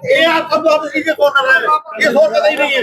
ये आप कब वापस लीजिए, कौन कर रहा है? ये 100 नहीं है,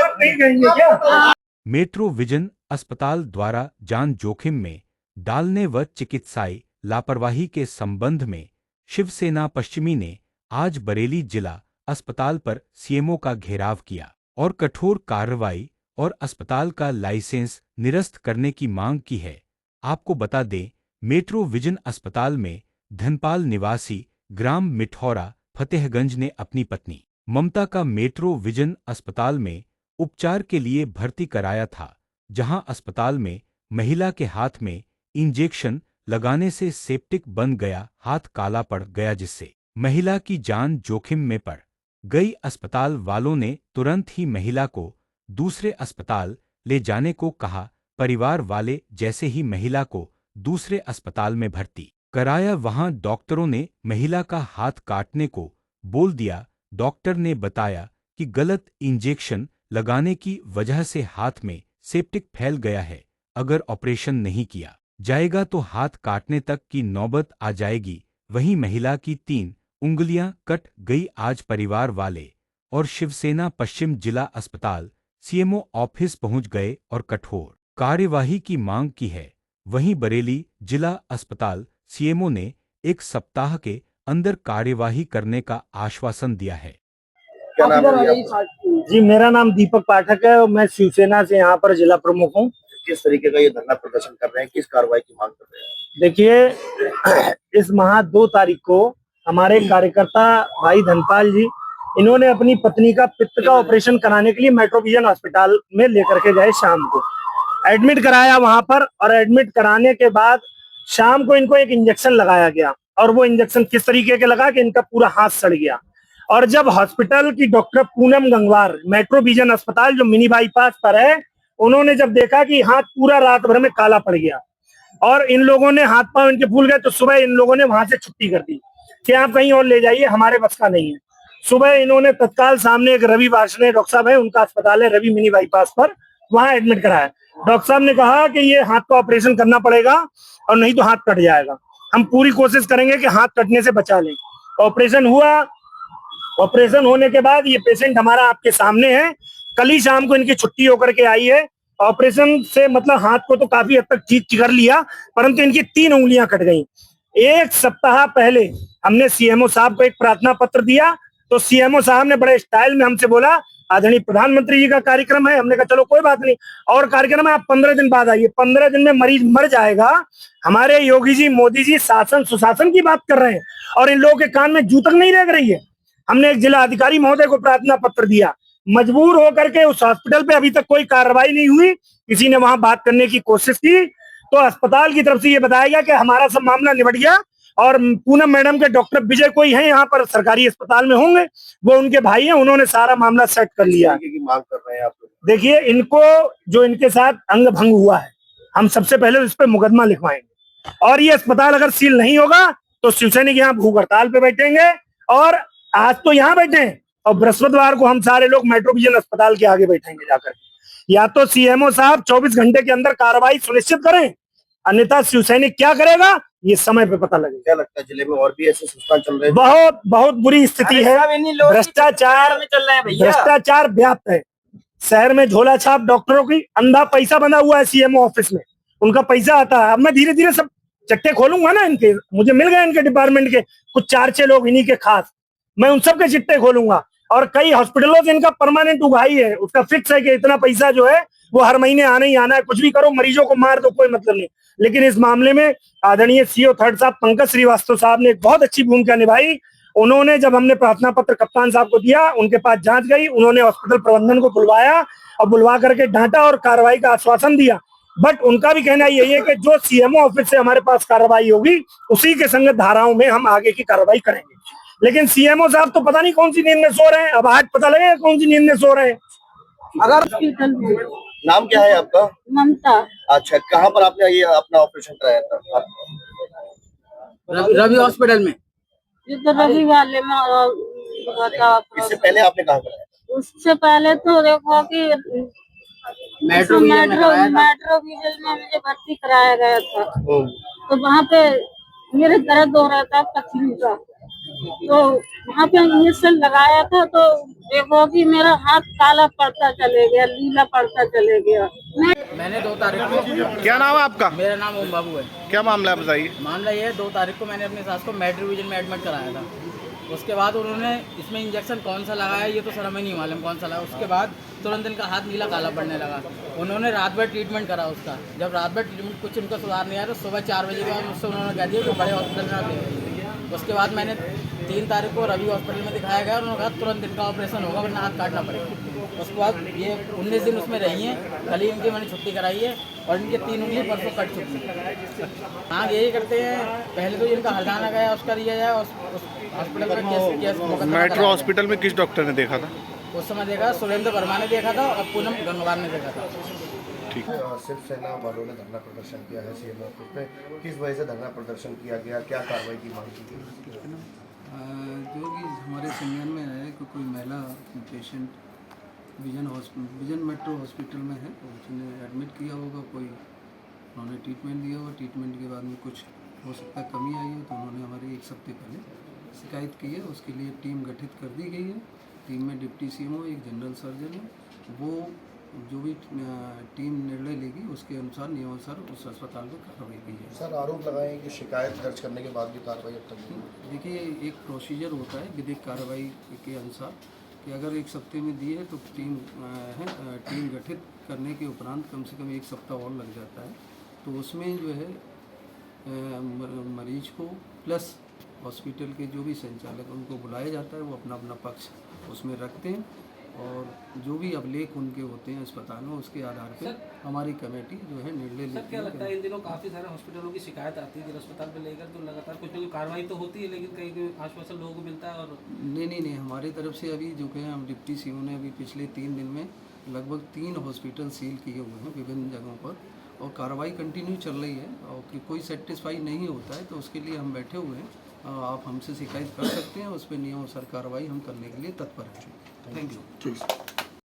आप नहीं कहेंगे क्या? मेट्रो विजन अस्पताल द्वारा जान जोखिम में डालने व चिकित्साई लापरवाही के संबंध में शिवसेना पश्चिमी ने आज बरेली जिला अस्पताल पर सीएमओ का घेराव किया और कठोर कार्रवाई और अस्पताल का लाइसेंस निरस्त करने की मांग की है। आपको बता दें, मेट्रो विजन अस्पताल में धनपाल निवासी ग्राम मिठौरा फतेहगंज ने अपनी पत्नी ममता का मेट्रो विजन अस्पताल में उपचार के लिए भर्ती कराया था, जहां अस्पताल में महिला के हाथ में इंजेक्शन लगाने से सेप्टिक बन गया, हाथ काला पड़ गया, जिससे महिला की जान जोखिम में पड़ गई। अस्पताल वालों ने तुरंत ही महिला को दूसरे अस्पताल ले जाने को कहा। परिवार वाले जैसे ही महिला को दूसरे अस्पताल में भर्ती कराया, वहां डॉक्टरों ने महिला का हाथ काटने को बोल दिया। डॉक्टर ने बताया कि गलत इंजेक्शन लगाने की वजह से हाथ में सेप्टिक फैल गया है, अगर ऑपरेशन नहीं किया जाएगा तो हाथ काटने तक की नौबत आ जाएगी। वहीं महिला की 3 उंगलियां कट गई। आज परिवार वाले और शिवसेना पश्चिम जिला अस्पताल सीएमओ ऑफिस पहुंच गए और कठोर कार्यवाही की मांग की है। वहीं बरेली जिला अस्पताल सीएमओ ने 1 सप्ताह के अंदर कार्यवाही करने का आश्वासन दिया है। क्या नाम है जी, मेरा नाम दीपक पाठक है और मैं शिवसेना से यहाँ पर जिला प्रमुख हूँ। किस तरीके का ये धरना प्रदर्शन कर रहे हैं, किस कार्रवाई की मांग कर रहे हैं? देखिए, इस माह 2 तारीख को हमारे कार्यकर्ता भाई धनपाल जी, इन्होंने अपनी पत्नी का पित्त का ऑपरेशन कराने के लिए मेट्रो विजन अस्पताल में लेकर के गए। शाम को एडमिट कराया वहां पर, और एडमिट कराने के बाद शाम को इनको एक इंजेक्शन लगाया गया, और वो इंजेक्शन किस तरीके के लगा कि इनका पूरा हाथ सड़ गया। और जब हॉस्पिटल की doctor Poonam Gangwar, metro vision अस्पताल जो मिनी बाईपास पर है, उन्होंने जब देखा कि हाथ पूरा रात भर में काला पड़ गया और इन लोगों ने हाथ पांव इनके फूल गए, तो सुबह इन लोगों ने वहां से छुट्टी कर दी कि आप कहीं और ले जाइए, हमारे बस का नहीं है। सुबह इन्होंने तत्काल सामने एक रवि वार्षणे डॉक्टर साहब है, उनका अस्पताल है रवि मिनी बाईपास पर, वहां एडमिट कराया। डॉक्टर साहब ने कहा कि ये हाथ का ऑपरेशन करना पड़ेगा और नहीं तो हाथ कट जाएगा। हम पूरी कोशिश करेंगे कि हाथ कटने से बचा लें। ऑपरेशन हुआ। ऑपरेशन होने के बाद ये पेशेंट हमारा आपके सामने है। कल ही शाम को इनकी छुट्टी होकर के आई है। ऑपरेशन से मतलब हाथ को तो काफी हद तक ठीक कर लिया, परंतु इनकी 3 उंगलियां कट गई। 1 सप्ताह पहले हमने सीएमओ साहब को एक प्रार्थना पत्र दिया, तो सीएमओ साहब ने बड़े स्टाइल में हमसे बोला, आदरणीय प्रधानमंत्री जी का कार्यक्रम है। हमने कहा चलो कोई बात नहीं, और कार्यक्रम है, आप 15 दिन बाद आइए। 15 दिन में मरीज मर जाएगा। हमारे योगी जी, मोदी जी शासन सुशासन की बात कर रहे हैं और इन लोगों के कान में जू तक नहीं लग रही है। हमने एक जिला अधिकारी महोदय को प्रार्थना पत्र दिया। मजबूर होकर के उस हॉस्पिटल पे अभी तक कोई कार्रवाई नहीं हुई। किसी ने वहां बात करने की कोशिश की तो अस्पताल की तरफ से ये बताया गया कि हमारा सब मामला निबट गया, और पूनम मैडम के डॉक्टर विजय कोई है यहाँ पर सरकारी अस्पताल में होंगे, वो उनके भाई हैं, उन्होंने सारा मामला सेट कर लिया। की मांग कर रहे हैं आप लोग? देखिए, इनको जो इनके साथ अंग भंग हुआ है, हम सबसे पहले इस पर मुकदमा लिखवाएंगे, और ये अस्पताल अगर सील नहीं होगा तो शिवसैनिक यहाँ भूख हड़ताल पे बैठेंगे। और आज तो यहाँ बैठे हैं और बृहस्पतिवार को हम सारे लोग मेट्रो विजन अस्पताल के आगे बैठेंगे जाकर। या तो सीएमओ साहब 24 घंटे के अंदर कार्रवाई सुनिश्चित करें, अन्यथा शिवसैनिक क्या करेगा ये समय पे पता लगेगा। क्या लगता है जिले में और भी ऐसे संस्थान चल रहे हैं? बहुत बहुत बुरी स्थिति है। भ्रष्टाचार व्याप्त है शहर में। झोला छाप डॉक्टरों की अंधा पैसा बना हुआ है सीएमओ ऑफिस में, उनका पैसा आता है। अब मैं धीरे धीरे सब चट्टे खोलूंगा ना इनके, मुझे मिल गए इनके डिपार्टमेंट के कुछ 4-6 लोग इन्हीं के खास, मैं उन सब के चिट्टे खोलूंगा। और कई हॉस्पिटलों से इनका परमानेंट उगाही है, उसका फिक्स है कि इतना पैसा जो है वो हर महीने आना ही आना है। कुछ भी करो, मरीजों को मार दो, कोई मतलब नहीं। लेकिन इस मामले में आदरणीय सीओ थर्ड साहब पंकज श्रीवास्तव साहब ने एक बहुत अच्छी भूमिका निभाई। उन्होंने जब हमने प्रार्थना पत्र कप्तान साहब को दिया, उनके पास जांच गई, उन्होंने हॉस्पिटल प्रबंधन को बुलवाया और बुलवा करके डांटा और कार्रवाई का आश्वासन दिया। बट उनका भी कहना यही है कि जो सीएमओ ऑफिस से हमारे पास कार्रवाई होगी उसी के संगत धाराओं में हम आगे की कार्रवाई करेंगे। लेकिन सीएमओ साहब तो पता नहीं कौन सी नींद में सो रहे हैं। अब आज पता लगेगा कौन सी नींद में सो रहे हैं। अगर नाम क्या है आपका? ममता। अच्छा, कहाँ पर आपने ये अपना ऑपरेशन कराया था? रवि हॉस्पिटल में। रवि वाले में। इससे पहले आपने कहाँ कराया? उससे पहले तो देखो कि मेट्रो विजन में मुझे भर्ती कराया गया था, तो वहाँ पे मेरे दर्द हो रहा था पथरी का, तो वहाँ पे इंजेक्शन लगाया था तो देखो कि मेरा हाथ काला पड़ता चले गया, नीला पड़ता चले गया। मैंने 2 तारीख को, क्या नाम है आपका? मेरा नाम ओम बाबू है। क्या मामला है बताइए। मामला ये है, 2 तारीख को मैंने अपनी सास को मेड रिवीजन में एडमिट कराया था। उसके बाद उन्होंने इसमें इंजेक्शन कौन सा लगाया ये तो सर हमें नहीं मालूम कौन सा लगा। उसके बाद तुरंत इनका हाथ नीला काला पड़ने लगा। उन्होंने रात भर ट्रीटमेंट करा उसका। जब रात भर ट्रीटमेंट कुछ उनका सुधार नहीं आया तो सुबह 4 बजे के बाद मुझसे उन्होंने कह दिया कि बड़े हॉस्पिटल में आप ले जाइए। उसके बाद मैंने 3 तारीख को रवि हॉस्पिटल में दिखाया गया और उन्होंने कहा तुरंत इनका ऑपरेशन होगा वरना हाथ काटना पड़ेगा। उसके बाद ये 19 दिन उसमें रही हैं। कल ही इनकी मैंने छुट्टी कराई है और इनके 3 उंगली परसों कट चुकी है। हाँ यही करते हैं, पहले तो इनका हरदाना गया उसका लिया जाए और हॉस्पिटल में केस मुकदमा मेट्रो हॉस्पिटल में किस डॉक्टर ने देखा था? उस समय देखा सुरेंद्र वर्मा ने देखा था और पूनम गंगवार ने देखा था। ठीक। शिवसेना वालों ने धरना प्रदर्शन किया है सीएम ऑफिस पे, किस वजह से धरना प्रदर्शन किया गया, क्या कार्रवाई की मांग की गई? जो कि हमारे संज्ञान में आया है कि कोई महिला पेशेंट विजन मेट्रो हॉस्पिटल में है, उसने एडमिट किया होगा, कोई उन्होंने ट्रीटमेंट दिया होगा, ट्रीटमेंट के बाद में कुछ हो सकता है कमी आई हो तो उन्होंने हमारे 1 हफ्ते पहले शिकायत की है। उसके लिए टीम गठित कर दी गई है। टीम में डिप्टी सीएमओ, एक जनरल सर्जन है, वो जो भी टीम निर्णय लेगी उसके अनुसार नियमानुसार उस अस्पताल में कार्रवाई की जाएगी। सर आरोप लगाए हैं कि शिकायत दर्ज करने के बाद भी कार्रवाई अब तक नहीं। देखिए एक प्रोसीजर होता है विधिक कार्रवाई के अनुसार कि अगर 1 सप्ताह में दी है तो टीम गठित करने के उपरांत कम से कम 1 सप्ताह और लग जाता है। तो उसमें जो है मरीज को प्लस हॉस्पिटल के जो भी संचालक उनको बुलाया जाता है, वो अपना अपना पक्ष उसमें रखते हैं और जो भी अभिलेख उनके होते हैं अस्पताल में उसके आधार पर हमारी कमेटी जो है निर्णय लेती है। क्या लगता है इन दिनों काफ़ी सारे हॉस्पिटलों की शिकायत आती है अस्पताल पे लेकर, तो लगातार कुछ ना कुछ कार्रवाई तो होती है लेकिन कहीं कोई आश्वासन लोगों को मिलता है? और नहीं हमारी तरफ से अभी जो है हम डिप्टी सीओ ने अभी पिछले 3 दिन में लगभग 3 हॉस्पिटल सील किए हुए हैं विभिन्न जगहों पर और कार्रवाई कंटिन्यू चल रही है और कि कोई सेटिस्फाई नहीं होता है तो उसके लिए हम बैठे हुए हैं। आप हमसे शिकायत कर सकते हैं, उस पर नियमानुसार कार्रवाई हम करने के लिए तत्पर हैं। Thank you.